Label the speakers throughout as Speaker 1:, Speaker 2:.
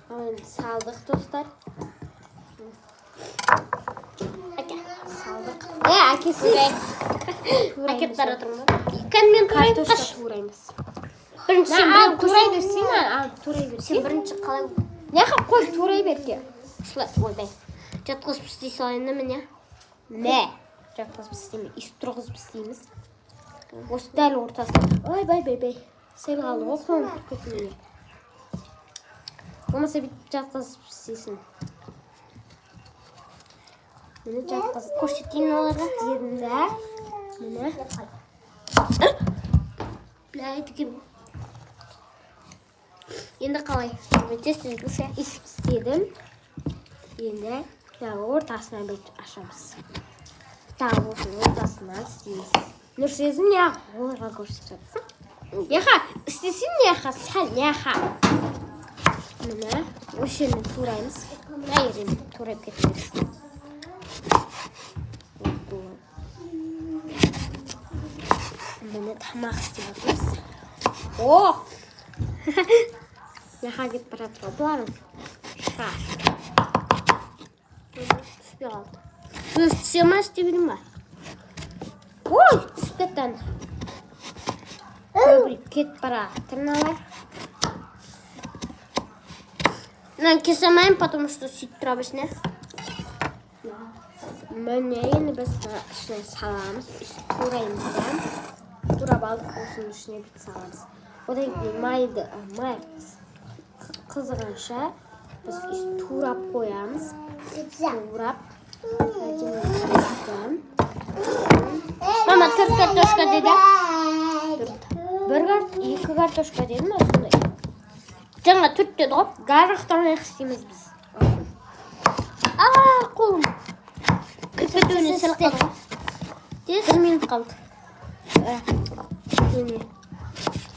Speaker 1: Салдық, достар. Салдық. Әкесі.
Speaker 2: Әкеп бара тұрмын.
Speaker 1: Мен картошка тураймыз.
Speaker 2: Бірінші
Speaker 1: турай берсей ма? Турай берсей.
Speaker 2: Бірінші қалай?
Speaker 1: Неға қой турай берге.
Speaker 2: Ойбай. Жатқызып істей салайын міне.
Speaker 1: Не? Жатқызып істейміз. Тұрғызып істейміз. Осы дәл ортасында. Ойбай. Сәл қалды ғой қоңыр көтіміне. Болмаса бүйтіп жатқызып істейсің. Мені жатқызып
Speaker 2: Көрсетейін оларға.
Speaker 1: дедімді. Мені.
Speaker 2: Біләйдігім. Енді қалай?
Speaker 1: Істедім. Енді ортасына бүйтіп ашамыз. Осының ортасынан істейміз. Нұрсезім неға оларға көрсетіп жатсың? Неға? Істесін неға? Сәл неға? Міне, осы жермен тураймыз. Әйірін турайып кетеміз. Міне тамақ істеп жатырмыз. О! Неға кетіп бара жатыр ғой бұларың? Шаш.
Speaker 2: Түспей қалды. Түсе ма істей берейін ба?
Speaker 1: Ой, түсіп кетті. Көбіріп кетіп бара жатырналар.
Speaker 2: Кесемайым, потому что сөйтіп тұра бішіне.
Speaker 1: Міне енді біз ішіне саламыз. Тураймыз да. Турап алып осының ішіне бүйтіп саламыз. Одан кейін май қызығанша біз турап қоямыз. Турап.
Speaker 2: Мама, 4 картошка деді.
Speaker 1: Екі картошка деді ма сондай?
Speaker 2: Жаңа 4 деді ғой.
Speaker 1: Гарықтан істейміз біз.
Speaker 2: Қолым. Көпетуіне сәл қалды. 1 минут қалды.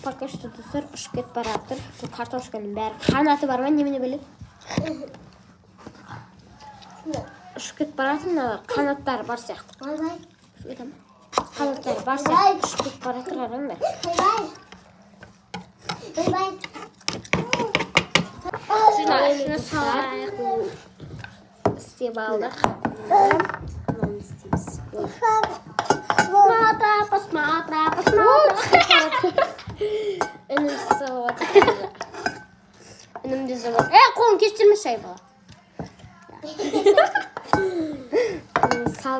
Speaker 1: Пока что достар ұшып кетіп бара жатыр. Бұл картошканың бәрі қанаты бар ма, немене біледі? Ұшып кетіп бара жатыр, қанаттары бар сияқты. Қанаттары бар сияқты ұшып кетіп бара жатыр, қараңдар.
Speaker 2: Шыны салайық.
Speaker 1: Істеп алдық. Мынаны істейміз.
Speaker 2: Посмотра.
Speaker 1: Үнім салат.
Speaker 2: Үнімді зауат. Қолым кештірме шай бала.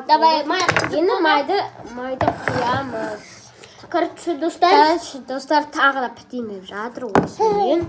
Speaker 2: Давай,
Speaker 1: Енді майды құямыз.
Speaker 2: Короче, достар.
Speaker 1: Достар тағы да пітейін деп жатыр осымен.